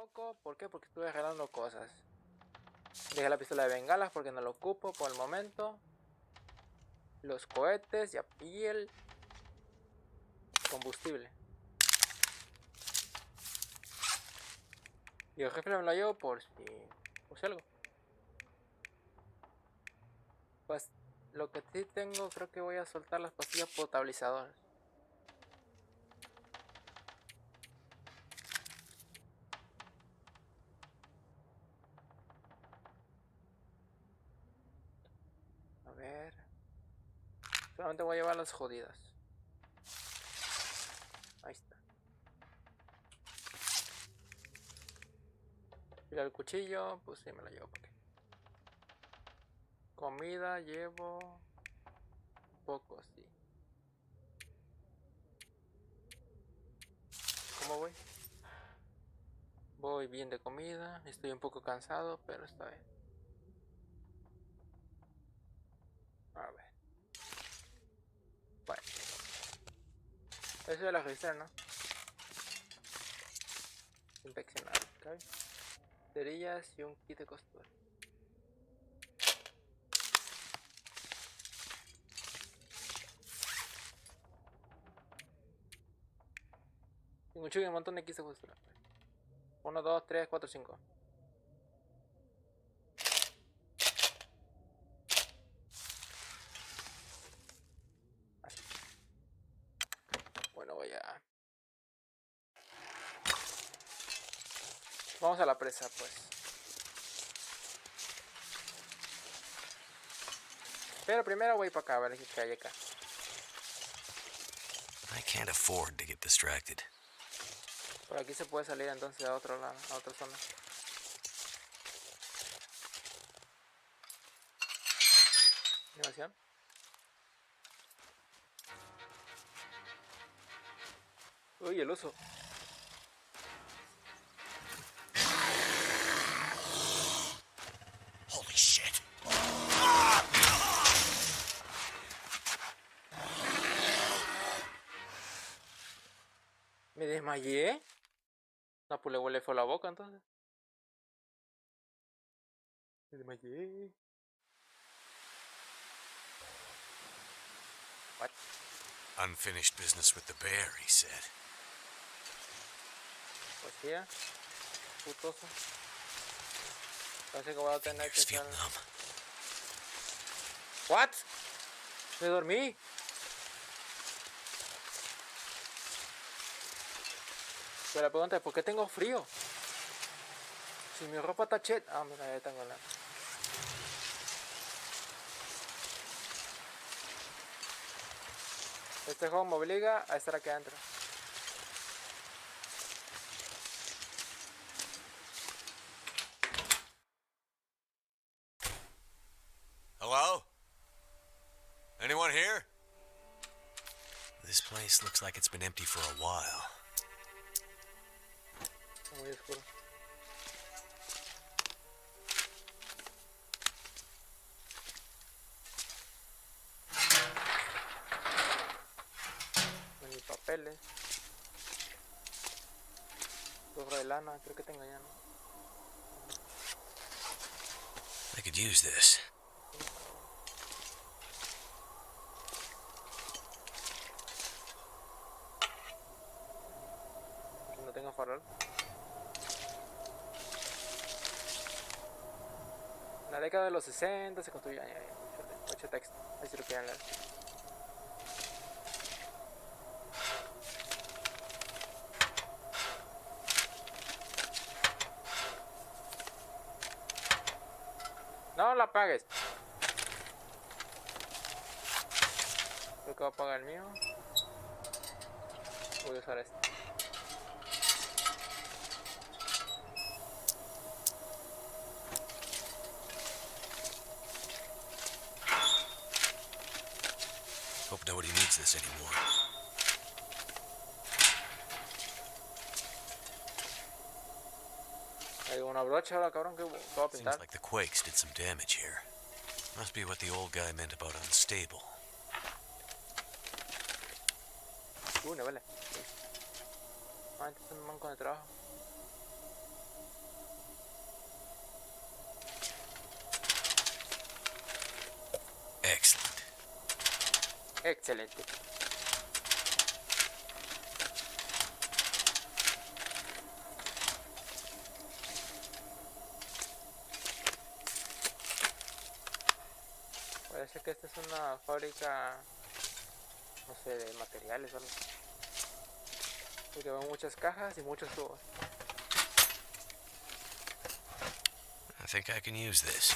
poco. ¿Por qué? Porque estuve arreglando cosas. Dejé la pistola de bengalas porque no lo ocupo por el momento. Los cohetes y el combustible. Y el rifle me lo llevo por si puse algo. Pues lo que sí tengo, creo que voy a soltar las pastillas potabilizadoras. A ver. Solamente voy a llevar las jodidas. Ahí está. Y el cuchillo, pues sí me lo llevo porque. Comida llevo poco, sí. ¿Cómo voy? Voy bien de comida. Estoy un poco cansado, pero está bien. A ver. Bueno. Eso ya lo registré, ¿no? Infeccionar, ¿ok? Cerillas y un kit de costura. Tengo un montón de kits de costura. 1, 2, 3, 4, 5. Así. Bueno, voy a... Vamos a la presa, pues. Pero primero voy para acá, a ver qué hay acá. I can't afford to get distracted. Por aquí se puede salir entonces a otro lado, a otra zona. Animación. Uy, el oso. Holy shit. Me desmayé. No, pues le huele fue la boca entonces. Me desmayé. What? Unfinished business with the bear, he said. Pues ya. Putoso. Parece que voy a tener que Fingers feel hacer... numb. What? Me dormí. Pero la pregunta es, ¿por qué tengo frío? Si mi ropa está chet... Ah, mira, ya tengo la... Este juego me obliga a estar aquí adentro. Hello? Anyone here? This place looks like it's been empty for a while. Muy oscuro. No hay papeles. Gorro de lana, creo que tengo ya, ¿no? I could use this. No tengo farol. En la década de los 60 se construía mucho texto. Ahí si lo quieren leer. No la apagues. Creo que voy a apagar el mío. Voy a usar este. Hope nobody needs this anymore. Hay una brocha ahora, cabrón, que voy a pintar. Seems like the quakes did some damage here. Must be what the old guy meant about unstable. No vale. Ah, este es un manco de trabajo. Excelente. Parece que esta es una fábrica, no sé, de materiales o algo. Porque veo muchas cajas y muchos tubos. I think I can use this.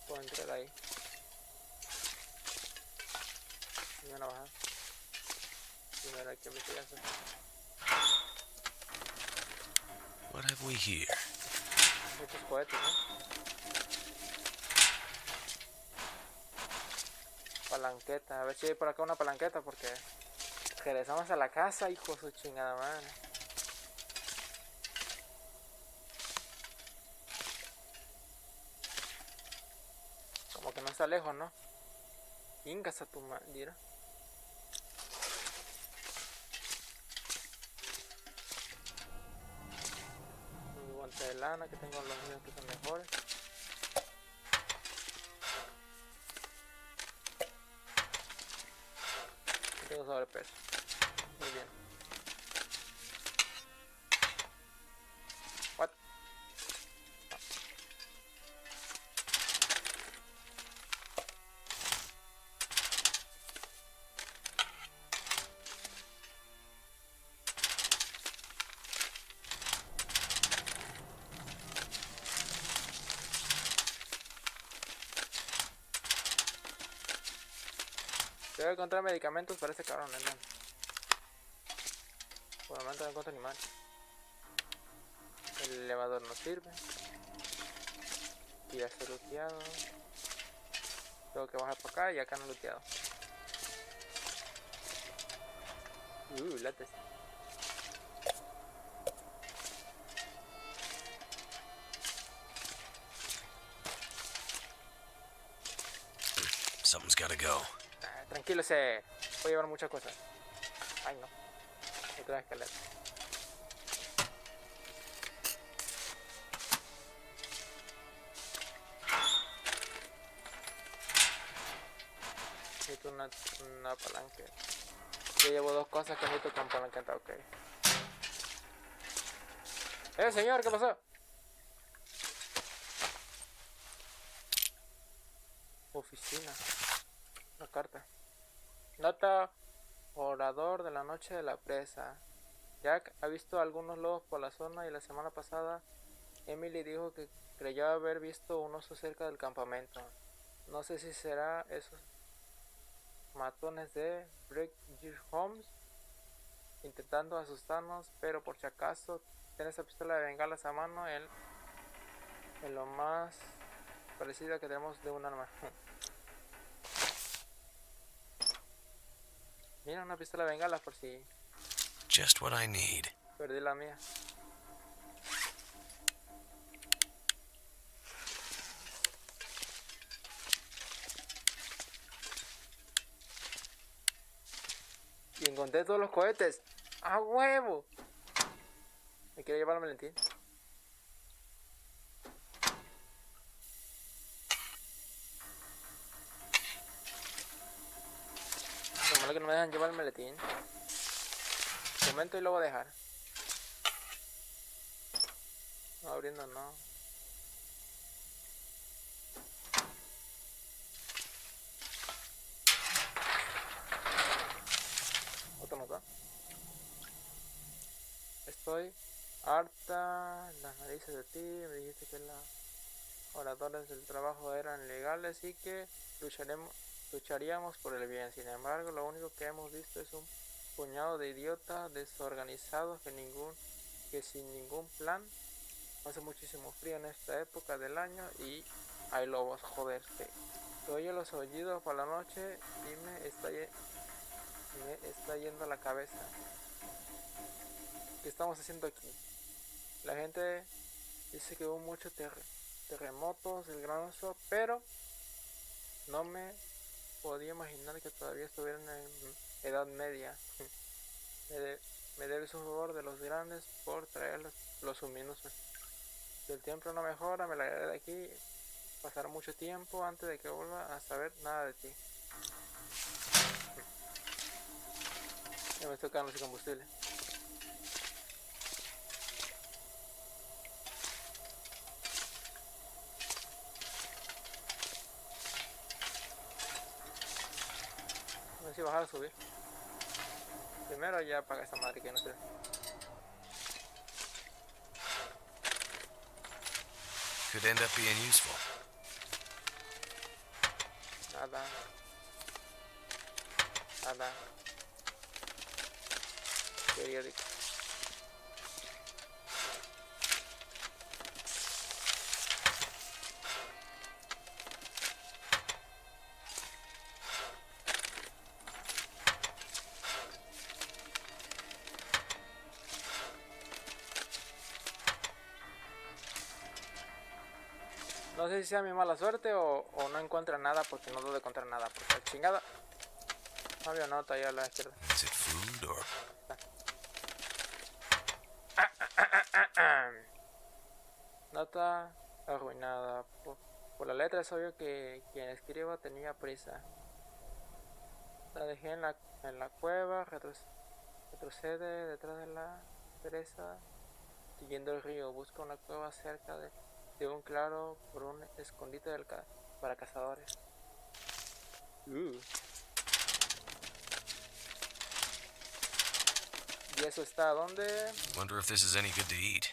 Puedo entrar ahí. Y van a bajar. Primero hay que investigar eso. What have we here? Muchos cohetes, ¿no? Palanqueta. A ver si hay por acá una palanqueta porque regresamos a la casa, hijo de su chingada madre. Como que no está lejos, ¿no? Ingas a tu madre. Mi guante de lana, que tengo los míos que son mejores. Y tengo sobrepeso. Muy bien. What? Debo encontrar medicamentos para ese cabrón, ¿no? Por el momento no encuentro ni mal. El elevador no sirve. Y ya está looteado. Tengo que bajar por acá y acá no looteado. Lates. Something's gotta go. Tranquilo, se voy a llevar muchas cosas. Ay, no. Otra escalera. Necesito una palanca. Yo llevo dos cosas que necesito con palanca. Ok. Señor, ¿qué pasó? Oficina. Una carta. Nota: orador de la noche de la presa. Jack ha visto algunos lobos por la zona y la semana pasada Emily dijo que creyó haber visto un oso cerca del campamento. No sé si será esos matones de Bridge Homes intentando asustarnos, pero por si acaso ten esa pistola de bengalas a mano, en lo más parecido que tenemos de un arma. Mira, una pistola de bengalas por si Just what I need. perdí la mía. Y encontré todos los cohetes. ¡A huevo! Me quiero llevar al Valentín. Lo malo que no me dejan llevar el maletín. Un momento y lo voy a dejar. No, abriendo no. Otro nota. Estoy harta las narices de ti. Me dijiste que las oradoras del trabajo eran legales y que lucharíamos por el bien. Sin embargo, lo único que hemos visto es un puñado de idiotas desorganizados que sin ningún plan. Hace muchísimo frío en esta época del año y hay lobos, joder. Se oye los aullidos por la noche y me está yendo la cabeza. ¿Qué estamos haciendo aquí? La gente dice que hubo muchos terremotos, el granizo, pero no me podía imaginar que todavía estuvieran en edad media. me debe su favor de los grandes por traer los suministros. Si el tiempo no mejora, me largaré de aquí. Pasará mucho tiempo antes de que vuelva a saber nada de ti. Ya me estoy quedando sin combustible. No sé si bajar o subir. Primero ya apaga esa madre que no sé. Could end up being useful. Nada. Nada. Periódico. No sé si sea mi mala suerte o no encuentra nada porque no debo de encontrar nada. Porque la chingada. No había nota ahí a la izquierda. Is it food or... Nota arruinada. Por la letra es obvio que quien escriba tenía prisa. La dejé en la cueva. Retrocede detrás de la PRESA. Siguiendo el río. Busca una cueva cerca de un claro por un escondite para cazadores. ¿Y eso está dónde? Wonder if this is any good to eat.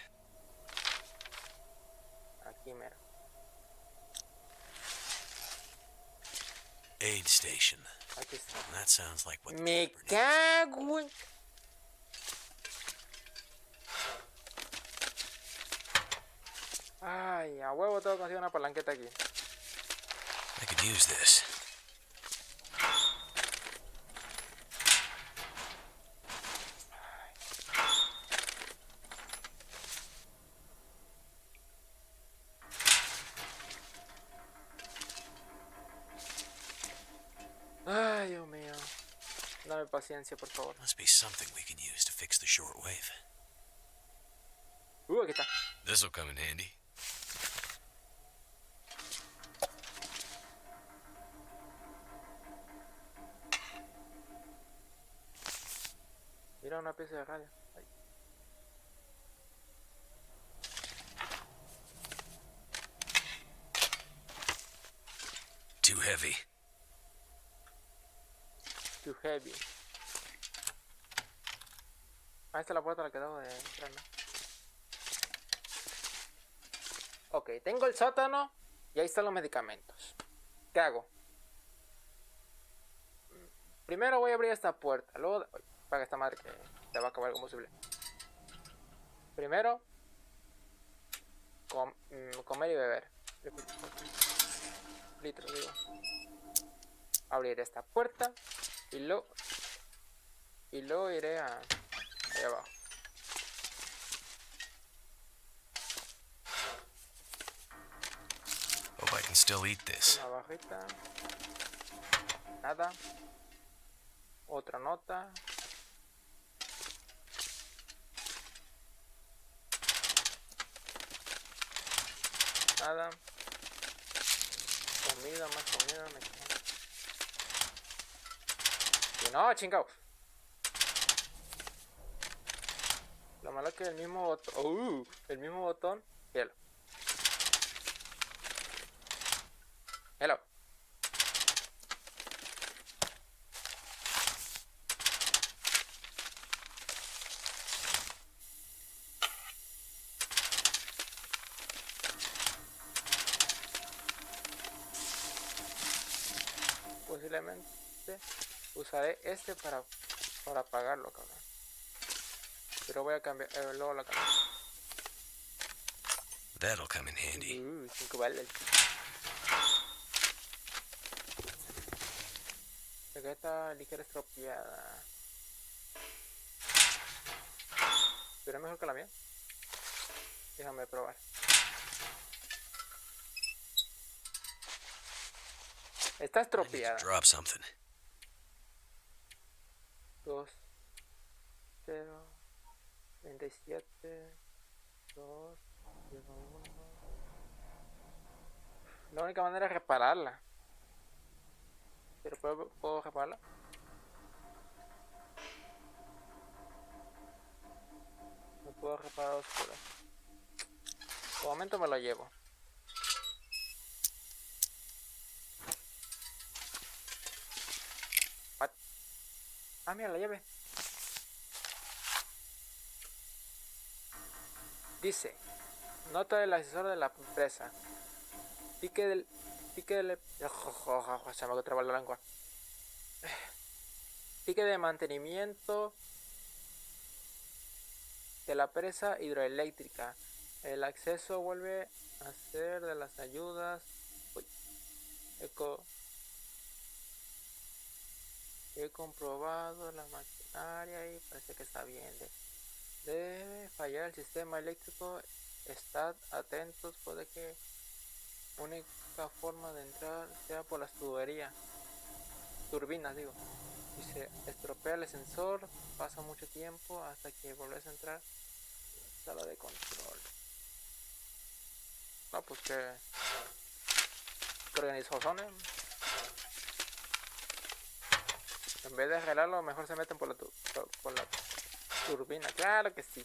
Aquí mero. Aid station. Aquí está. That sounds like what the Me camper needs. cago en... Ay, a huevo tengo que conseguir una palanqueta aquí. I could use this. Ay, Dios mío. Dame paciencia, por favor. Must be something we can use to fix the shortwave. Aquí está. This'll come in handy. Mira una pieza de radio. Ay. Too heavy. Too heavy. Ahí está la puerta a la que debo de entrar, ¿no? Ok, tengo el sótano y ahí están los medicamentos. ¿Qué hago? Primero voy a abrir esta puerta. Luego... Paga esta madre que te va a acabar el combustible. Primero... comer y beber. Litros, digo. Abriré esta puerta. Y luego iré a... Ahí abajo. Hope I can still eat this. Una barrita. Nada. Otra nota. Nada. Comida, más comida. Y no, chingao. Lo malo es que el mismo botón. El mismo botón. Hielo. Hello. Posiblemente usaré este para apagarlo, cabrón. Pero voy a cambiar, luego lo cambio. That'll come in handy. 5 balas. Chaqueta ligera estropeada. Pero es mejor que la mía. Déjame probar. Está estropeada. Drop something. 2, 0. 37, 2, 1. La única manera es repararla. Pero ¿puedo repararla? No puedo reparar oscura. De momento me lo llevo. What? Ah, mira la llave. Dice, nota del asesor de la empresa. Pique del... Se me traba la lengua. Pique de mantenimiento de la presa hidroeléctrica. El acceso vuelve a ser de las ayudas. Uy. He comprobado la maquinaria y parece que está bien. Debe fallar el sistema eléctrico. Estad atentos, puede que única forma de entrar sea por las turbinas digo. Si se estropea el sensor, pasa mucho tiempo hasta que volvés a entrar en la sala de control. No, pues que organizados son, En vez de arreglarlo, mejor se meten por la turbina. Claro que sí.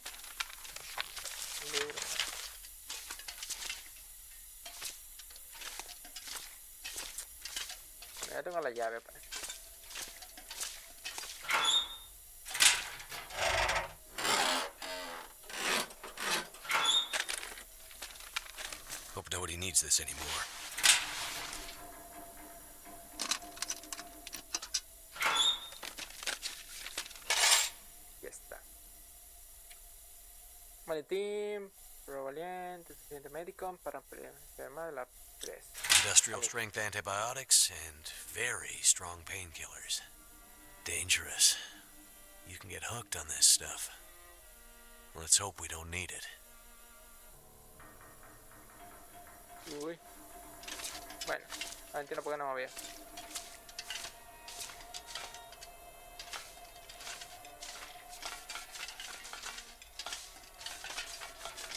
Ya tengo la llave, parece. Hope nobody needs this anymore. Ya está. Maletín, prueba valiente, suficiente médico para enfermar de la presa. Industrial strength antibiotics and very strong painkillers. Dangerous. You can get hooked on this stuff. Let's hope we don't need it. Uy. Bueno, no entiendo por qué no me había.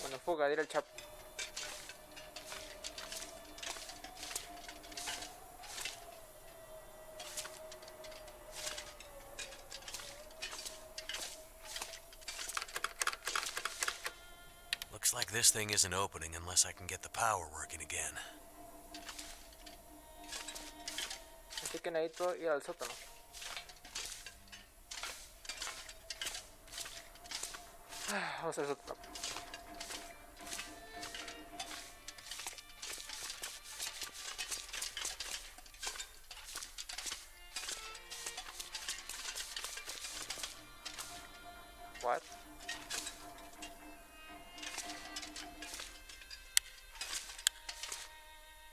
Bueno, fuga, dile al chap. Looks like this thing isn't opening unless I can get the power working again. Así que necesito ir al sótano. Vamos al sótano. What?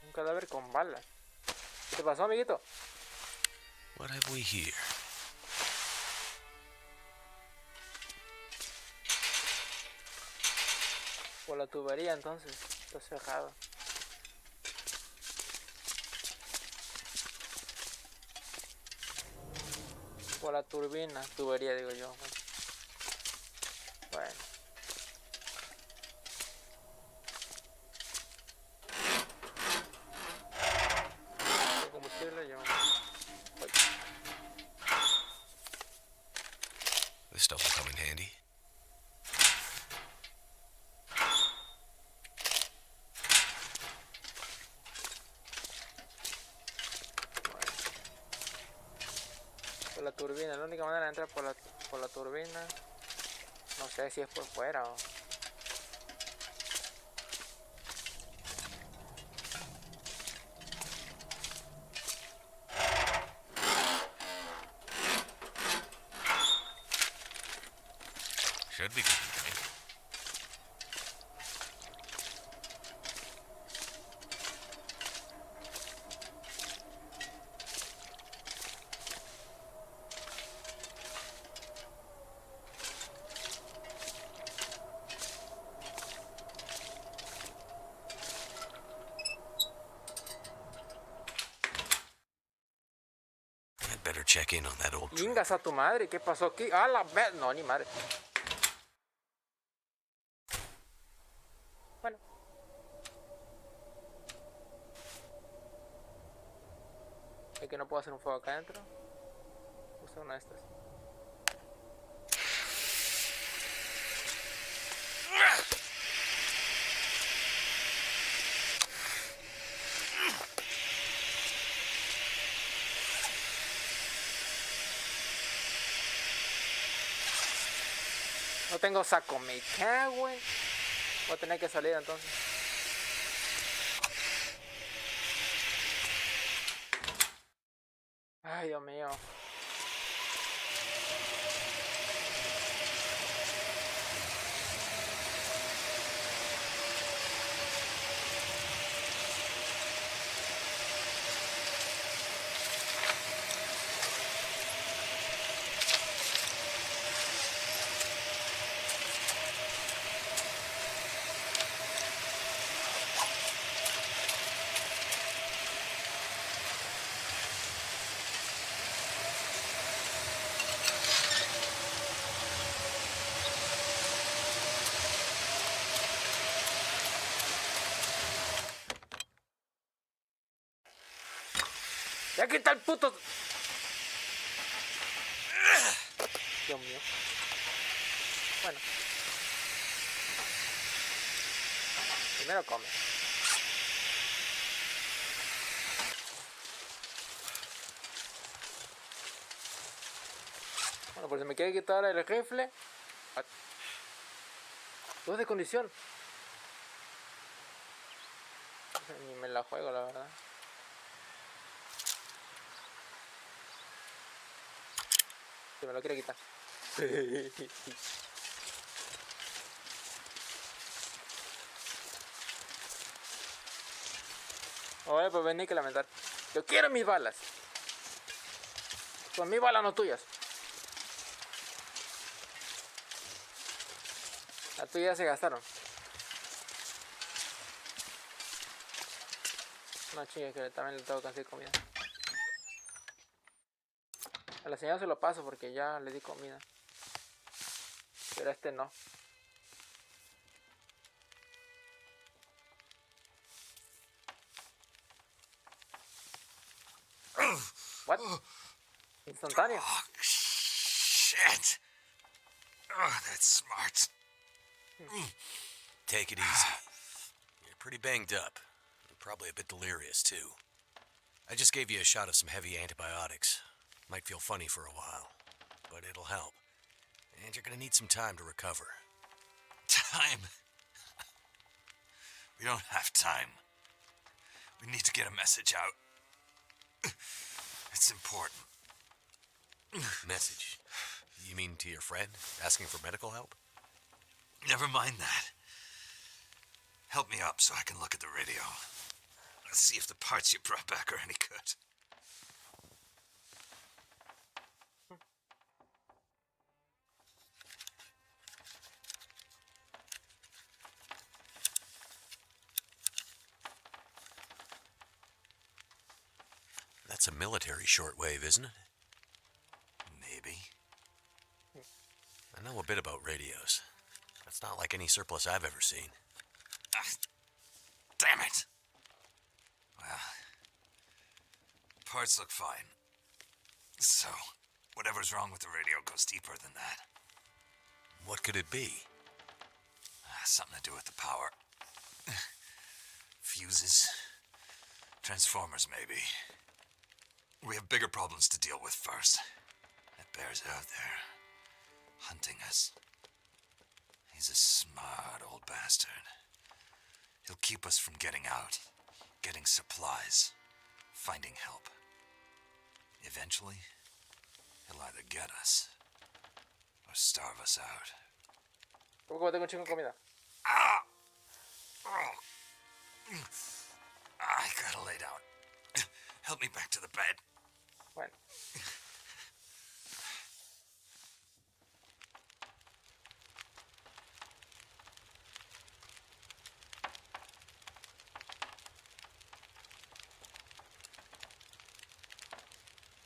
Un cadáver con balas. ¿Qué te pasó, amiguito? What have we here? Por la tubería, entonces. Está cerrado. Por la tubería digo yo. Bueno. El combustible yo. Voy. This stuff will come in handy. Por la turbina, la única manera de entrar por la turbina. No sé si es por fuera o... Should be good. I'd better check in on that old truck. Ingas a tu madre, ¿qué pasó aquí? Ah, la vez. No, ni madre. Es que no puedo hacer un fuego acá adentro. Usa una de estas. No tengo saco, me cago en... Voy a tener que salir entonces. Ay, Dios mío. Ya quita el puto... Dios mío. Bueno. Primero come. Bueno, pues si me quiere quitar el rifle... Todo es de condición. Ni me la juego, la verdad. Si me lo quiere quitar. Oye, pues vení que lamentar. Yo quiero mis balas. Son mis balas, no tuyas. Las tuyas se gastaron. No chingue, que también le tengo que hacer comida. A la señora se lo paso porque ya le di comida. Pero a este no. What? Instantáneo. Oh, shit. Oh, that's smart. Take it easy. You're pretty banged up. Probably a bit delirious, too. I just gave you a shot of some heavy antibiotics. Might feel funny for a while, but it'll help. And you're gonna need some time to recover. Time? We don't have time. We need to get a message out. It's important. Message? You mean to your friend, asking for medical help? Never mind that. Help me up so I can look at the radio. Let's see if the parts you brought back are any good. That's a military shortwave, isn't it? Maybe. I know a bit about radios. It's not like any surplus I've ever seen. Damn it! Well, parts look fine. So, whatever's wrong with the radio goes deeper than that. What could it be? Something to do with the power. Fuses. Transformers, maybe. We have bigger problems to deal with first. That bear's out there, hunting us. He's a smart old bastard. He'll keep us from getting out, getting supplies, finding help. Eventually, he'll either get us or starve us out. ¿Cómo tengo un chingo de comida? Ah! Oh. I gotta lay down. Help me back to the bed. Bueno.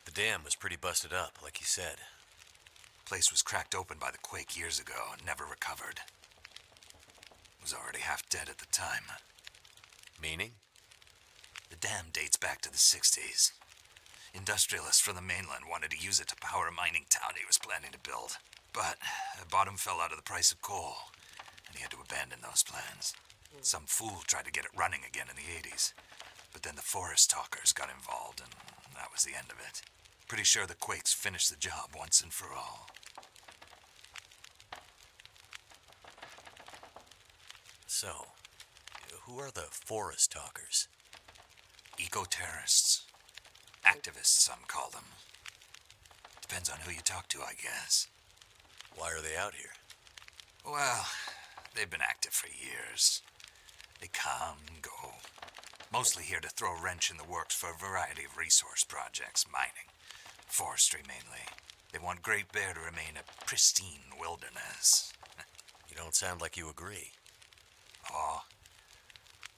The dam was pretty busted up, like you said. Place was cracked open by the quake years ago and never recovered. Was already half dead at the time. Meaning? The dam dates back to the 60s. Industrialists from the mainland wanted to use it to power a mining town he was planning to build. But the bottom fell out of the price of coal, and he had to abandon those plans. Some fool tried to get it running again in the 80s, but then the forest talkers got involved, and that was the end of it. Pretty sure the Quakes finished the job once and for all. So, who are the forest talkers? Eco-terrorists. Activists, some call them. Depends on who you talk to, I guess. Why are they out here? Well, they've been active for years. They come and go. Mostly here to throw a wrench in the works for a variety of resource projects, mining, forestry mainly. They want Great Bear to remain a pristine wilderness. You don't sound like you agree. Oh,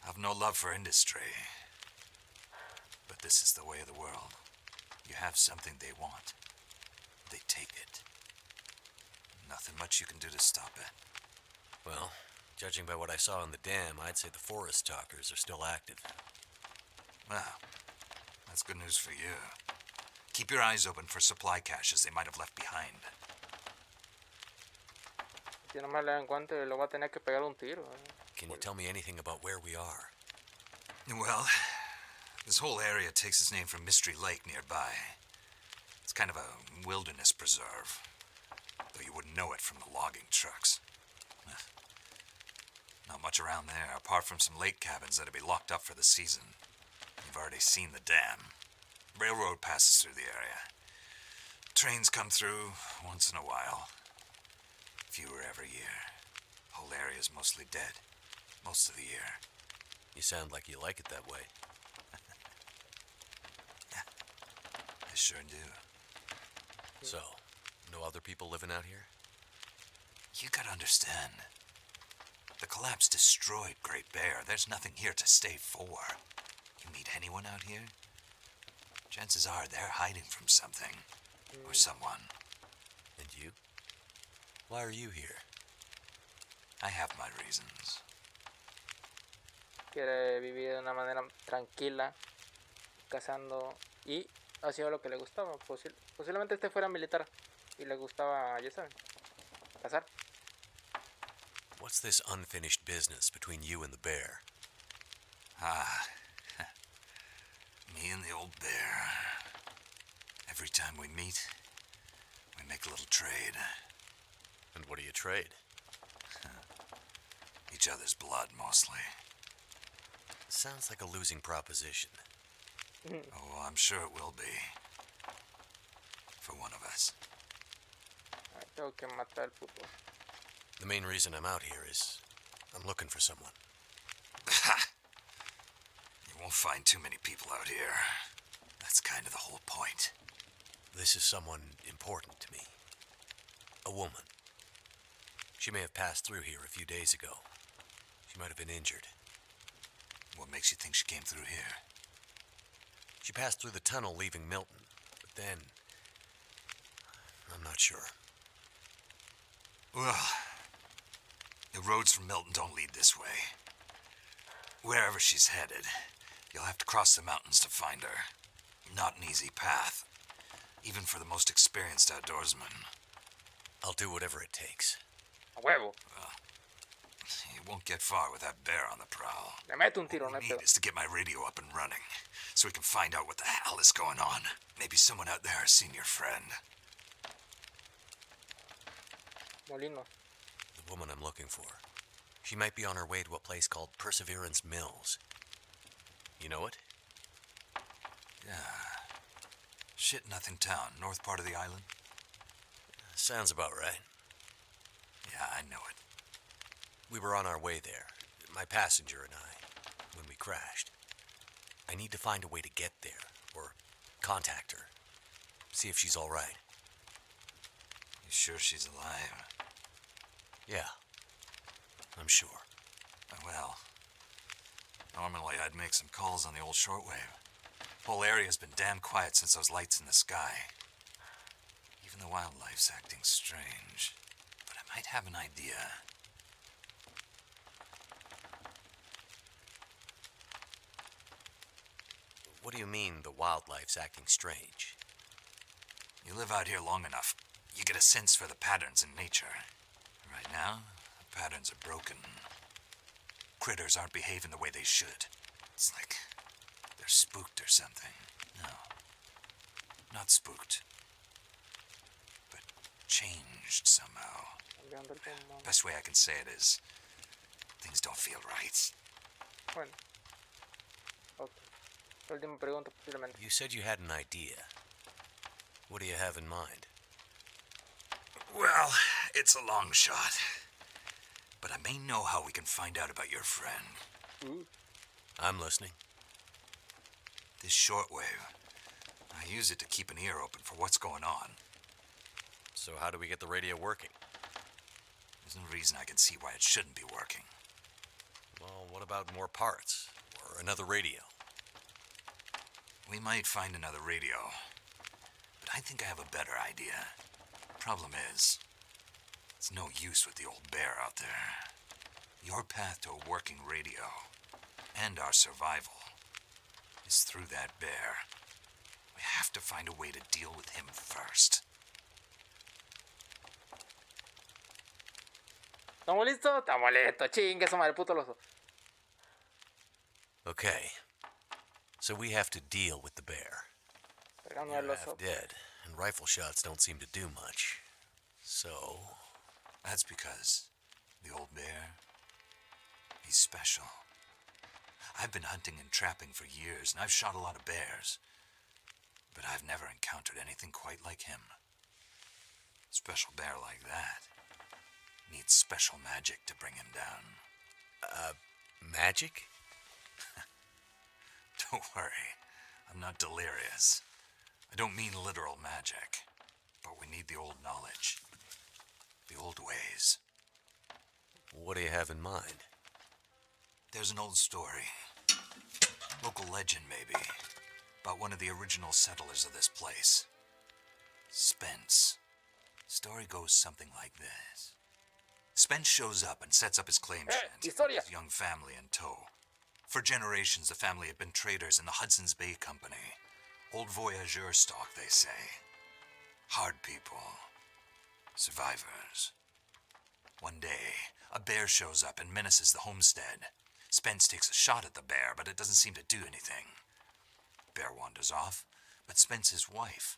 I've no love for industry. But this is the way of the world. You have something they want. They take it. Nothing much you can do to stop it. Well, judging by what I saw in the dam, I'd say the forest talkers are still active. Well, that's good news for you. Keep your eyes open for supply caches they might have left behind. Si no me la encuentro, lo voy a tener que pegar un tiro. Can you tell me anything about where we are? Well, this whole area takes its name from Mystery Lake nearby. It's kind of a wilderness preserve, though you wouldn't know it from the logging trucks. Not much around there, apart from some lake cabins that'll be locked up for the season. You've already seen the dam. Railroad passes through the area. Trains come through once in a while. Fewer every year. Whole area's mostly dead. Most of the year. You sound like you like it that way. I sure do. So, no other people living out here? You gotta understand. The collapse destroyed Great Bear. There's nothing here to stay for. You meet anyone out here? Chances are they're hiding from something. Or someone. And you? Why are you here? I have my reasons. Quiere vivir de una manera tranquila, cazando, y hacía lo que le gustaba. Posiblemente este fuera militar y le gustaba, ya saben, cazar. What's this unfinished business between you and the bear? Me and the old bear. Every time we meet, we make a little trade. And what do you trade? Each other's blood, mostly. Sounds like a losing proposition. Oh, I'm sure it will be. For one of us. Ay, tengo que matar al puto. The main reason I'm out here is I'm looking for someone. You won't find too many people out here. That's kind of the whole point. This is someone important to me. A woman. She may have passed through here a few days ago. She might have been injured. What makes you think she came through here? She passed through the tunnel leaving Milton, but then... I'm not sure. Well, the roads from Milton don't lead this way. Wherever she's headed, you'll have to cross the mountains to find her. Not an easy path, even for the most experienced outdoorsman. I'll do whatever it takes. A huevo. You won't get far with that bear on the prowl. Le meto un tiro, All no we hay pedo. need is to get my radio up and running, so we can find out what the hell is going on. Maybe someone out there has seen your friend. Molino. The woman I'm looking for. She might be on her way to a place called Perseverance Mills. You know it? Yeah. Shit Nothing Town, north part of the island. Sounds about right. Yeah, I know it. We were on our way there, my passenger and I, when we crashed. I need to find a way to get there, or contact her. See if she's all right. You sure she's alive? Yeah, I'm sure. Well, normally I'd make some calls on the old shortwave. Whole area's been damn quiet since those lights in the sky. Even the wildlife's acting strange. But I might have an idea. What do you mean the wildlife's acting strange? You live out here long enough, you get a sense for the patterns in nature. Right now, the patterns are broken. Critters aren't behaving the way they should. It's like they're spooked or something. No, not spooked, but changed somehow. Cambiando el pulmón. Best way I can say it is, things don't feel right. Bueno. Ok. Última pregunta posiblemente. You said you had an idea. What do you have in mind? Well, it's a long shot. But I may know how we can find out about your friend. I'm listening. This shortwave, I use it to keep an ear open for what's going on. So how do we get the radio working? There's no reason I can see why it shouldn't be working. Well, what about more parts? Or another radio? We might find another radio. But I think I have a better idea. Problem is, it's no use with the old bear out there. Your path to a working radio, and our survival, is through that bear. We have to find a way to deal with him first. ¿Estamos listos? Estamos listos. Chingue su madre, puto loso. Okay. So we have to deal with the bear. Pegando You're el oso. half dead, and rifle shots don't seem to do much. So... That's because the old bear, he's special. I've been hunting and trapping for years, and I've shot a lot of bears. But I've never encountered anything quite like him. Special bear like that needs special magic to bring him down. Magic? Don't worry, I'm not delirious. I don't mean literal magic, but we need the old knowledge. The old ways. What do you have in mind? There's an old story. Local legend, maybe. About one of the original settlers of this place. Spence. Story goes something like this. Spence shows up and sets up his claim shanty with historia. his young family in tow. For generations, the family had been traders in the Hudson's Bay Company. Old voyageur stock, they say. Hard people. Survivors. One day, a bear shows up and menaces the homestead. Spence takes a shot at the bear, but it doesn't seem to do anything. Bear wanders off, but Spence's wife,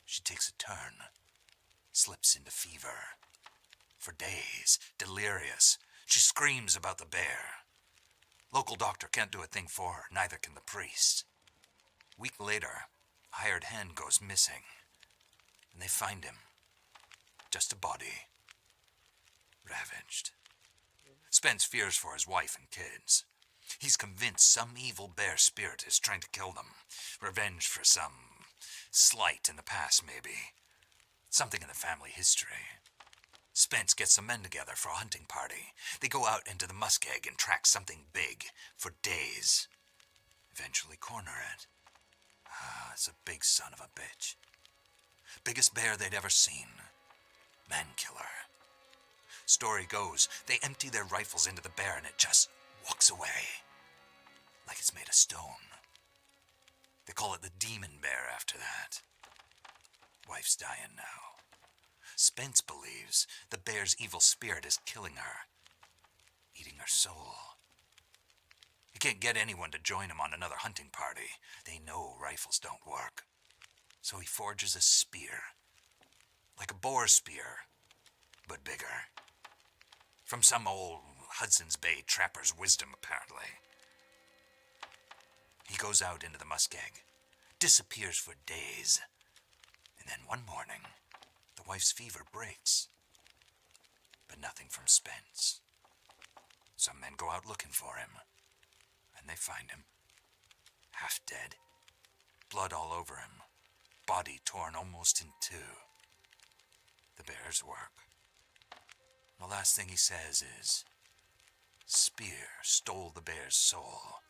she takes a turn. Slips into fever. For days, delirious, she screams about the bear. Local doctor can't do a thing for her, neither can the priest. Week later, a hired hand goes missing, and they find him. Just a body. Ravaged. Spence fears for his wife and kids. He's convinced some evil bear spirit is trying to kill them. Revenge for some slight in the past, maybe. Something in the family history. Spence gets some men together for a hunting party. They go out into the muskeg and track something big for days. Eventually corner it. It's a big son of a bitch. Biggest bear they'd ever seen. Man killer. Story goes, they empty their rifles into the bear and it just walks away. Like it's made of stone. They call it the demon bear after that. Wife's dying now. Spence believes the bear's evil spirit is killing her. Eating her soul. He can't get anyone to join him on another hunting party. They know rifles don't work. So he forges a spear. Like a boar spear, but bigger. From some old Hudson's Bay trapper's wisdom, apparently. He goes out into the muskeg, disappears for days, and then one morning, the wife's fever breaks. But nothing from Spence. Some men go out looking for him, and they find him. Half dead, blood all over him, body torn almost in two. The bear's work. The last thing he says is, "Spear stole the bear's soul.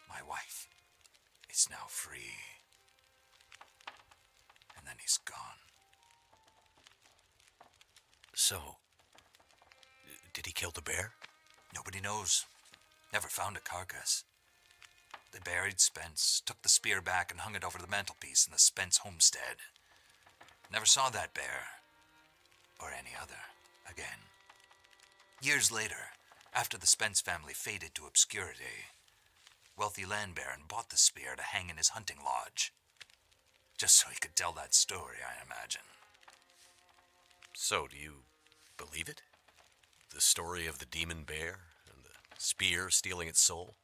My wife is now free." And then he's gone. So, did he kill the bear? Nobody knows. Never found a carcass. They buried Spence, took the spear back and hung it over the mantelpiece in the Spence homestead. Never saw that bear, or any other, again. Years later, after the Spence family faded to obscurity, wealthy land baron bought the spear to hang in his hunting lodge. Just so he could tell that story, I imagine. So, do you believe it? The story of the demon bear and the spear stealing its soul?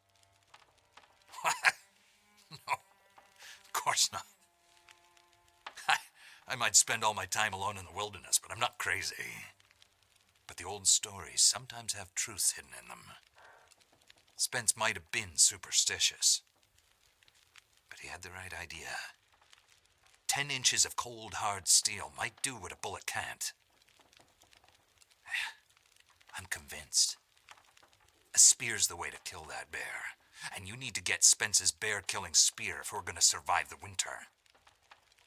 No, of course not. I might spend all my time alone in the wilderness, but I'm not crazy. But the old stories sometimes have truths hidden in them. Spence might have been superstitious, but he had the right idea. 10 inches of cold, hard steel might do what a bullet can't. I'm convinced. A spear's the way to kill that bear, and you need to get Spence's bear-killing spear if we're going to survive the winter.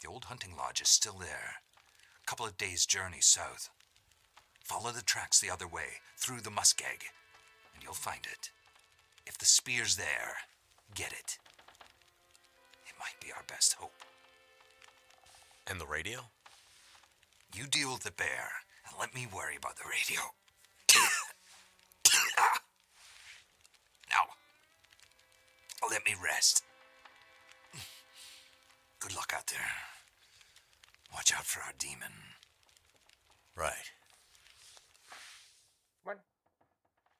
The old hunting lodge is still there, a couple of days' journey south. Follow the tracks the other way, through the muskeg, and you'll find it. If the spear's there, get it. It might be our best hope. And the radio? You deal with the bear, and let me worry about the radio. Now, let me rest. Good luck out there. Watch out for our demon. Right.